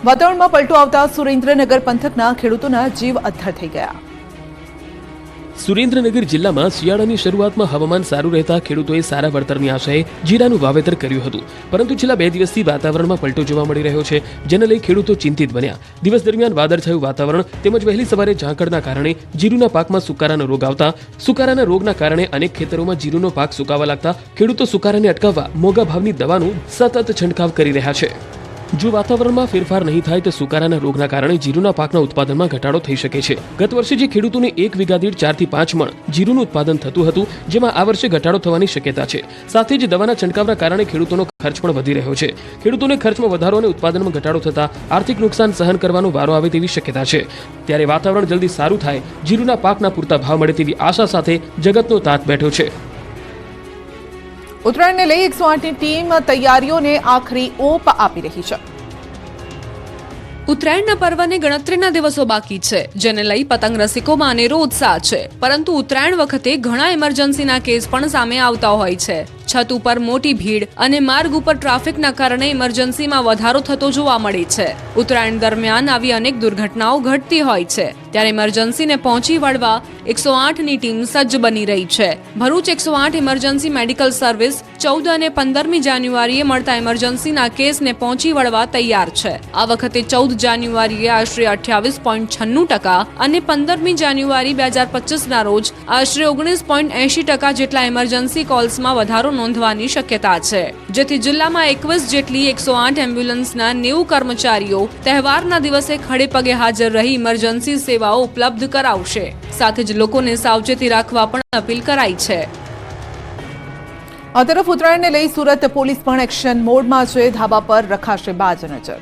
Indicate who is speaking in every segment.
Speaker 1: વાતાવરણમાં પલટો આવતા સુરેન્દ્રનગર પંથકના ખેડૂતોના જીવ અદ્ધર થઈ ગયા।
Speaker 2: સુરેન્દ્રનગર જિલ્લામાં શિયાળાની શરૂઆતમાં હવામાન સારું રહેતા ખેડૂતોએ સારા વળતરની આશાએ જીરાનું વાવેતર કર્યું હતું, પરંતુ છેલ્લા 2 દિવસથી વાતાવરણમાં પલટો જોવા મળી રહ્યો છે, જેને લઈ ખેડૂતો ચિંતિત બન્યા। દિવસ દરમિયાન વાદળછાયું વાતાવરણ તેમજ વહેલી સવારે ઝાકળના કારણે જીરુના પાકમાં સુકારાનો રોગ આવતા સુકારાના રોગના કારણે અનેક ખેતરોમાં જીરુનો પાક સુકાવા લાગતા ખેડૂતો સુકારાને અટકાવવા મોંઘા ભાવની દવાનું સતત છંટકાવ કરી રહ્યા છે। જો વાતાવરણમાં ફેરફાર નહીં થાય તો સુકારાના રોગના કારણે જીરુના પાકના ઉત્પાદનમાં ઘટાડો થઈ શકે છે। ગત વર્ષે જે ખેડૂતોને 1 વીઘા દીઠ 4 થી 5 મણ જીરુનું ઉત્પાદન થતું હતું, જેમાં આ વર્ષે ઘટાડો થવાની શક્યતા છે। સાથે જ દવાના છંટકાવના કારણે ખેડૂતોનો ખર્ચ પણ વધી રહ્યો છે। ખેડૂતોને ખર્ચમાં વધારો અને ઉત્પાદનમાં ઘટાડો થતા આર્થિક નુકસાન સહન કરવાનો વારો આવે તેવી શક્યતા છે। ત્યારે વાતાવરણ જલ્દી સારું થાય, જીરુના પાકના પૂરતા ભાવ મળે તેવી આશા સાથે જગતનો તાત બેઠો છે।
Speaker 1: ઉત્તરાયણને લઈ 108ની ટીમ તૈયારીઓને આખરી ઓપ આપી રહી છે।
Speaker 3: ઉત્તરાયણના પર્વને ગણતરીના દિવસો બાકી છે, જેને લઈ પતંગ રસિકોમાં અનેરો ઉત્સાહ છે, પરંતુ ઉત્તરાયણ વખતે ઘણા ઇમરજન્સીના કેસ પણ સામે આવતા હોય છે। છત ઉપર મોટી ભીડ અને માર્ગ ઉપર ટ્રાફિકના કારણે ઇમરજન્સીમાં વધારો થતો જોવા મળે છે। ઉત્તરાયણ દરમિયાન આવી અનેક દુર્ઘટનાઓ ઘટતી હોય છે, ત્યારે ઇમરજન્સીને પહોંચી વળવા 108ની ટીમ સજ્જ બની રહી છે। ભરૂચ 108 ઇમરજન્સી મેડિકલ સર્વિસ 14 અને 15મી જાન્યુઆરીએ મળતા ઇમરજન્સીના કેસને પહોંચી વળવા તૈયાર છે। આ વખતે 14 જાન્યુઆરીએ આશરે 28.96% અને 15મી જાન્યુઆરી 2025ના રોજ આશરે 19.80% જેટલા ઇમરજન્સી કોલ્સમાં વધારો નોંધવાની શક્યતા છે, જેથી જિલ્લામાં 21 જેટલી 108 એમ્બ્યુલન્સના 90 કર્મચારીઓ તહેવારના દિવસે ખડે પગે હાજર રહી ઇમરજન્સી સેવાઓ ઉપલબ્ધ કરાવશે। સાથે જ લોકોને સાવચેતી રાખવા પણ અપીલ કરાઈ છે।
Speaker 1: આ તરફ ઉત્તરાયણને લઈ સુરત પોલીસ પણ એક્શન મોડમાં છે। ધાબા પર રખાશે બાજ નજર।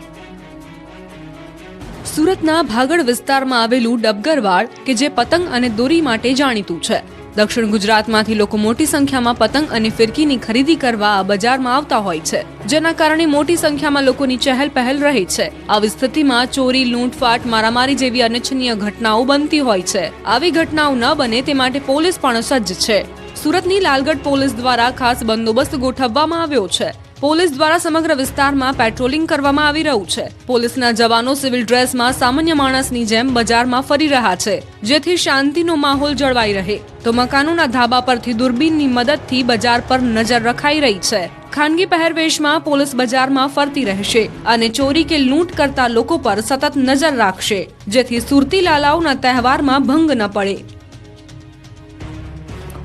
Speaker 3: સુરતના ભાગળ વિસ્તારમાં આવેલું ડબગરવાડ કે જે પતંગ અને દોરી માટે જાણીતું છે। દક્ષિણ ગુજરાતમાંથી લોકો મોટી સંખ્યામાં પતંગ અને ફિરકીની ખરીદી કરવા આ બજારમાં આવતા હોય છે, જેના કારણે મોટી સંખ્યામાં લોકોની ચહેલ પહેલ રહે છે। આવી સ્થિતિમાં ચોરી, લૂંટફાટ, મારામારી જેવી અનિચ્છનીય ઘટનાઓ બનતી હોય છે। આવી ઘટનાઓ ન બને તે માટે પોલીસ પણ સજ્જ છે। સુરતની લાલગઢ પોલીસ દ્વારા ખાસ બંદોબસ્ત ગોઠવવામાં આવ્યો છે। પોલીસ દ્વારા સમગ્ર વિસ્તારમાં પેટ્રોલિંગ કરવામાં આવી રહ્યું છે। પોલીસના જવાનો સિવિલ ડ્રેસમાં સામાન્ય માણસની જેમ બજારમાં ફરી રહ્યા છે, જેથી શાંતિનો માહોલ જળવાઈ રહે। તો મકાનોના ધાબા પરથી દૂરબીનની મદદથી બજાર પર નજર રખાઈ રહી છે। ખાનગી પહેરવેશમાં પોલીસ બજારમાં ફરતી રહેશે અને ચોરી કે લૂંટ કરતા લોકો પર સતત નજર રાખશે, જેથી સુરતી લાલાઓના તહેવારમાં ભંગ ન પડે।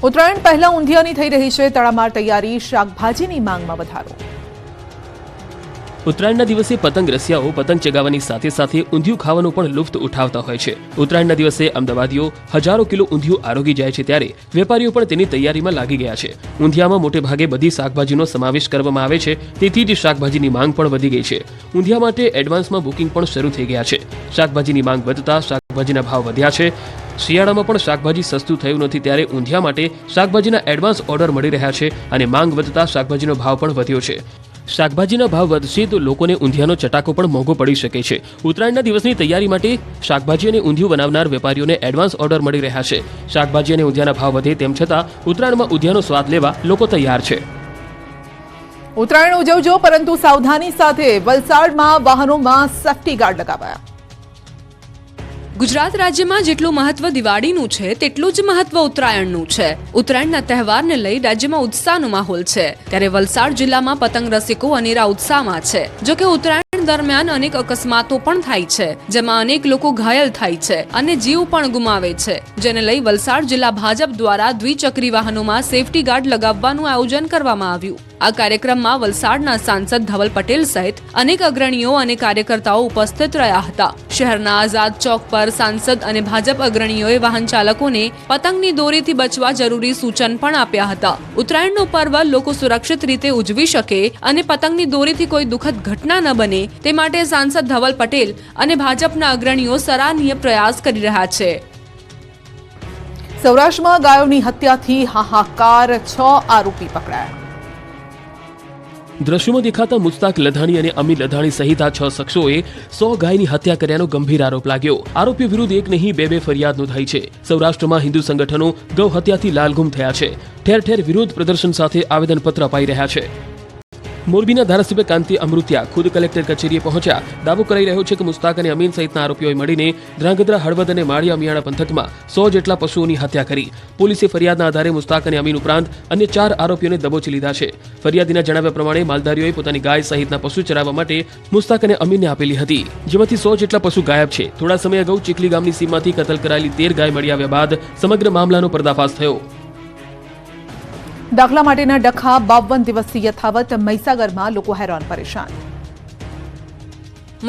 Speaker 1: ઉત્તરાયણ પહેલા ઊંધિયાની થઈ રહી છે તડામાર તૈયારી। શાકભાજીની માંગમાં વધારો।
Speaker 2: ઉત્તરાયણના દિવસે પતંગ રસિયાઓ પતંગ ચગાવવાની સાથે સાથે ઊંધિયું ખાવાનો પણ લુફ્ત ઉઠાવતા હોય છે। ઉત્તરાયણના દિવસે અમદાવાદીઓ હજારો કિલો ઊંધિયું આરોગી જાય છે, ત્યારે વેપારીઓ પણ તેની તૈયારીમાં લાગી ગયા છે। ઊંધિયામાં મોટે ભાગે બધી શાકભાજીનો સમાવેશ કરવામાં આવે છે, તેથી જ શાકભાજીની માંગ પણ વધી ગઈ છે। ઊંધિયા માટે એડવાન્સમાં બુકિંગ પણ શરૂ થઈ ગયા છે। શાકભાજીની માંગ વધતા શાકભાજીના ભાવ વધ્યા છે। શિયાળામાં પણ શાકભાજી સસ્તું થયું નથી, ત્યારે ઊંધિયા માટે શાકભાજીના એડવાન્સ ઓર્ડર મળી રહ્યા છે અને માંગ વધતા શાકભાજીનો ભાવ પણ વધ્યો છે। શાકભાજીના ભાવ વધશે તો લોકોને ઊંધિયાનો ચટાકો પણ મોંઘો પડી શકે છે। ઉત્તરાયણના દિવસની તૈયારી માટે શાકભાજી અને ઊંધિયું બનાવનાર વેપારીઓને એડવાન્સ ઓર્ડર મળી રહ્યા છે। શાકભાજી અને ઊંધિયાના ભાવ વધે તેમ છતાં ઉત્તરાયણમાં ઊંધિયાનો સ્વાદ લેવા લોકો તૈયાર છે।
Speaker 1: ઉત્તરાયણ ઉજવજો, પરંતુ સાવધાની સાથે। વલસાડમાં વાહનોમાં સેફ્ટી ગાર્ડ લગાવાયા।
Speaker 3: ગુજરાત રાજ્યમાં જેટલું મહત્વ દિવાળીનું છે, તેટલું જ મહત્વ ઉત્તરાયણનું છે। ઉત્તરાયણના તહેવારને લઈ રાજ્યમાં ઉત્સાહનો માહોલ છે, ત્યારે વલસાડ જિલ્લામાં પતંગ રસિકો અનેરા ઉત્સાહમાં છે। જોકે ઉત્તરાયણ દરમિયાન અનેક અકસ્માતો પણ થાય છે, જેમાં અનેક લોકો ઘાયલ થાય છે અને જીવ પણ ગુમાવે છે, જેને લઈ વલસાડ જિલ્લા ભાજપ દ્વારા દ્વિચક્રી વાહનોમાં સેફટી ગાર્ડ લગાવવાનું આયોજન કરવામાં આવ્યું। આ કાર્યક્રમમાં વલસાડના સાંસદ ધવલ પટેલ સહિત અનેક અગ્રણીઓ અને કાર્યકર્તાઓ ઉપસ્થિત રહ્યા હતા। શહેરના આઝાદ ચોક પર સાંસદ અને ભાજપ અગ્રણીઓએ વાહન ચાલકોને પતંગની દોરીથી બચવા જરૂરી સૂચન પણ આપ્યા હતા। ઉત્તરાયણનો પર્વ લોકો સુરક્ષિત રીતે ઉજવી શકે અને પતંગની દોરીથી કોઈ દુઃખદ ઘટના ન બને તે માટે સાંસદ ધવલ પટેલ અને ભાજપના અગ્રણીઓ સરાહનીય પ્રયાસ કરી રહ્યા છે।
Speaker 1: સૌરાષ્ટ્રમાં ગાયોની હત્યાથી હાહાકાર, 6 આરોપી પકડાયા।
Speaker 2: દ્રશ્યોમાં દેખાતા મુસ્તાક લધાણી અને અમી લધાણી સહિત આ 6 શખ્સોએ 100 ગાયની હત્યા કર્યાનો ગંભીર આરોપ લાગ્યો। આરોપીઓ વિરુદ્ધ એક નહીં 2 ફરિયાદ નોંધાઈ છે। સૌરાષ્ટ્રમાં હિન્દુ સંગઠનો ગૌ હત્યાથી લાલઘુમ થયા છે। ઠેર ઠેર વિરોધ પ્રદર્શન સાથે આવેદનપત્ર અપાઈ રહ્યા છે। મોરબીના ધારાસભ્ય કાંતિ અમૃતિયા ખુદ કલેક્ટર કચેરીએ પહોંચ્યા. દાવો કરાઈ રહ્યો છે કે મુસ્તાક અને અમીન સહિતના આરોપીઓએ મળીને ધ્રાંગધ્રા, હળવદ અને માળિયા મિયાણા પંથકમાં 100 જેટલા પશુઓની હત્યા કરી. પોલીસે ફરિયાદના આધારે મુસ્તાક અને અમીન ઉપરાંત અન્ય 4 આરોપીઓને દબોચી લીધા છે. ફરિયાદીના જણાવ્યા પ્રમાણે માલધારીઓએ પોતાની ગાય સહિતના પશુ ચરાવવા માટે મુસ્તાક અને અમીનને આપેલી હતી, જેમાંથી 100 જેટલા પશુ ગાયબ છે. થોડા સમય અગાઉ ચીખલી ગામની સીમમાંથી કતલ કરાયેલી 13 ગાય મળી આવ્યા બાદ સમગ્ર મામલાનો પર્દાફાશ થયો.
Speaker 1: દાખલા માટેના ડખા 52 દિવસથી યથાવત. મહીસાગરમાં લોકો હેરાન પરેશાન.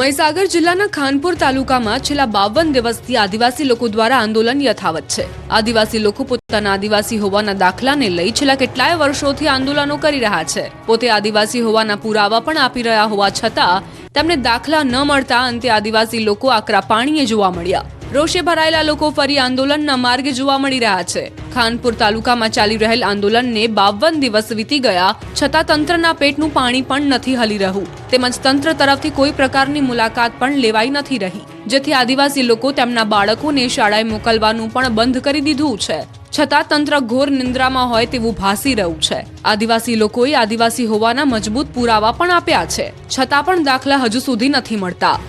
Speaker 3: મહીસાગર જિલ્લાના ખાનપુર તાલુકામાં છેલ્લા 52 દિવસથી આદિવાસી લોકો દ્વારા આંદોલન યથાવત છે. આદિવાસી લોકો પોતાના આદિવાસી હોવાના દાખલાને લઈ છેલ્લા કેટલાય વર્ષોથી આંદોલનો કરી રહ્યા છે. પોતે આદિવાસી હોવાના પુરાવા પણ આપી રહ્યા હોવા છતાં તેમને દાખલા ન મળતા અંતે આદિવાસી લોકો આકરા પાણીએ જોવા મળ્યા. રોષે ભરાયેલા લોકો ફરી આંદોલનના માર્ગે જોવા મળી રહ્યા છે. ખાનપુર તાલુકામાં ચાલી રહેલ આંદોલનને 52 દિવસ વીતી ગયા છતાં તંત્રના પેટનું પાણી પણ નથી હલી રહ્યું, તેમજ તંત્ર તરફથી કોઈ પ્રકારની મુલાકાત પણ લેવાઈ નથી રહી, જેથી આદિવાસી લોકો તેમના બાળકોને શાળાએ મોકલવાનું પણ બંધ કરી દીધું છે. છતાં તંત્ર ઘોર નિંદ્રામાં હોય તેવું ભાસી રહ્યું છે. આદિવાસી લોકોએ આદિવાસી હોવાના મજબૂત પુરાવા પણ આપ્યા છે, છતાં પણ દાખલા હજુ સુધી નથી મળતા.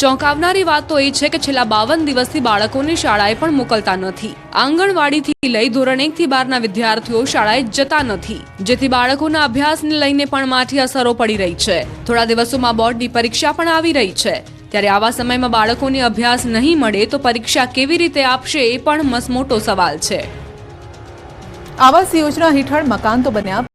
Speaker 3: ચોંકાવનારી વાત તો એ છે કે છેલ્લા 52 દિવસથી બાળકોને શાળાએ પણ મોકલતા નથી. આંગણવાડીથી લઈ ધોરણ 1 થી 12ના વિદ્યાર્થીઓ શાળાએ જતા નથી, જેથી બાળકોના અભ્યાસને લઈને પણ માઠી અસરો પડી રહી છે. થોડા દિવસોમાં બોર્ડની પરીક્ષા પણ આવી રહી છે, ત્યારે આવા સમયમાં બાળકોને અભ્યાસ નહીં મળે તો પરીક્ષા કેવી રીતે આપશે એ પણ મસમોટો સવાલ છે.
Speaker 1: આવાસ યોજના હેઠળ મકાન તો બન્યા,